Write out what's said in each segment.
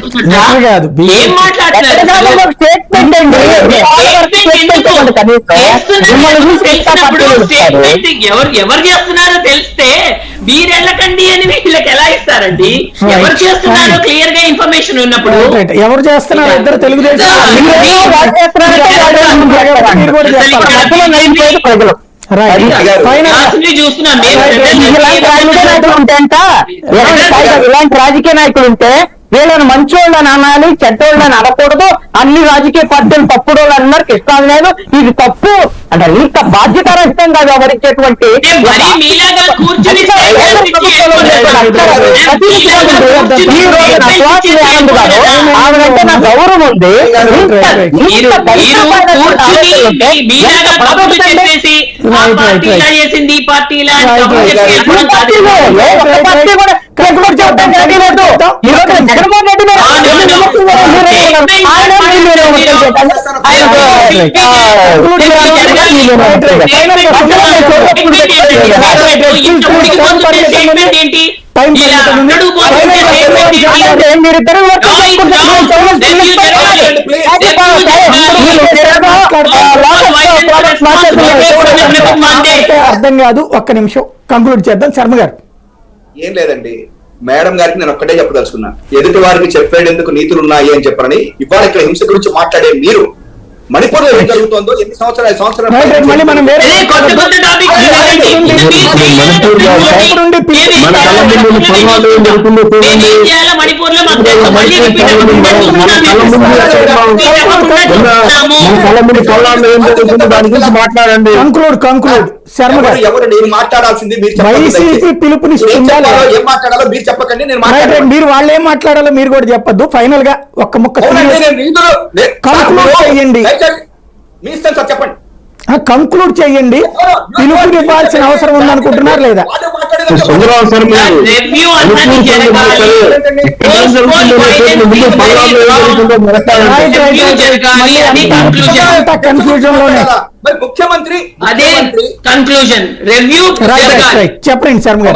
ఏం మాట్లాడుతున్నారు? ఎవరు చేస్తున్నారో తెలిస్తే మీరెళ్ళకండి అని వీళ్ళకి ఎలా ఇస్తారండి? ఎవరు చేస్తున్నారో క్లియర్ గా ఇన్ఫర్మేషన్ ఉన్నప్పుడు ఎవరు చేస్తున్నారు? ఇద్దరు తెలుగుదేశం ఇలాంటి రాజకీయ నాయకులు ఉంటే వీళ్ళని మంచోళ్ళని అనాలి, చెడ్డోళ్ళని అనకూడదు. అన్ని రాజకీయ పార్టీలు తప్పుడు వాళ్ళు అన్నారు. కృష్ణా లేదు, ఇది తప్పు అంటే ఇంత బాధ్యతారహితంగా వ్యవహరించేటువంటి ఆవిడంటే నా గౌరవం ఉంది. జగన్మోహన్ రెడ్డి అర్థం కాదు. ఒక్క నిమిషం కంక్లూడ్ చేద్దాం. శర్మ గారు. ఏం లేదండి, మేడం గారికి నేను ఒక్కటే చెప్పదలుచుకున్నా, ఎదుటి వారికి చెప్పేందుకు నీతులు ఉన్నాయి అని చెప్పని. ఇవాళ ఇక్కడ హింస గురించి మాట్లాడే మీరు మణిపూర్ లో ఏం జరుగుతుందో ఎన్ని సంవత్సరాలు మాట్లాడండి. శర్మ గారు, ఎవరు నేను మాట్లాడాల్సింది వైసీపీ పిలుపునిస్తుందా ఏం మాట్లాడాలో మీరు చెప్పకండి. నేను మీరు వాళ్ళు ఏం మాట్లాడాలో మీరు కూడా చెప్పొద్దు. ఫైనల్ గా ఒక్క ముక్క చేయండి, చెప్పండి, కంక్లూడ్ చేయండి. పిలుపునివ్వాల్సిన అవసరం ఉందనుకుంటున్నారు లేదా? కన్ఫ్యూజన్ లోనే ముఖ్యమంత్రి చెప్పండి శర్మ గారు,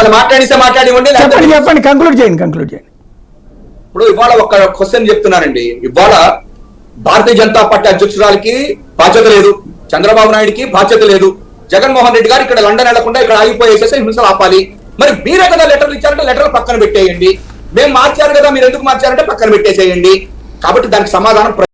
చెప్పండి కంక్లూడ్ చేయండి. ఇప్పుడు ఇవాళ ఒక క్వశ్చన్ చెప్తున్నానండి. ఇవాళ భారతీయ జనతా పార్టీ అధ్యక్షురాలకి బాధ్యత లేదు, చంద్రబాబు నాయుడుకి బాధ్యత లేదు, జగన్మోహన్ రెడ్డి గారు ఇక్కడ లండన్ వెళ్లకుండా ఇక్కడ ఆగిపోయేసేసి హింసలు ఆపాలి. మరి మీరే కదా లెటర్లు ఇచ్చారంటే లెటర్లు పక్కన పెట్టేయండి. మేము మార్చారు కదా, మీరు ఎందుకు మార్చారంటే పక్కన పెట్టేసేయండి. కాబట్టి దానికి సమాధానం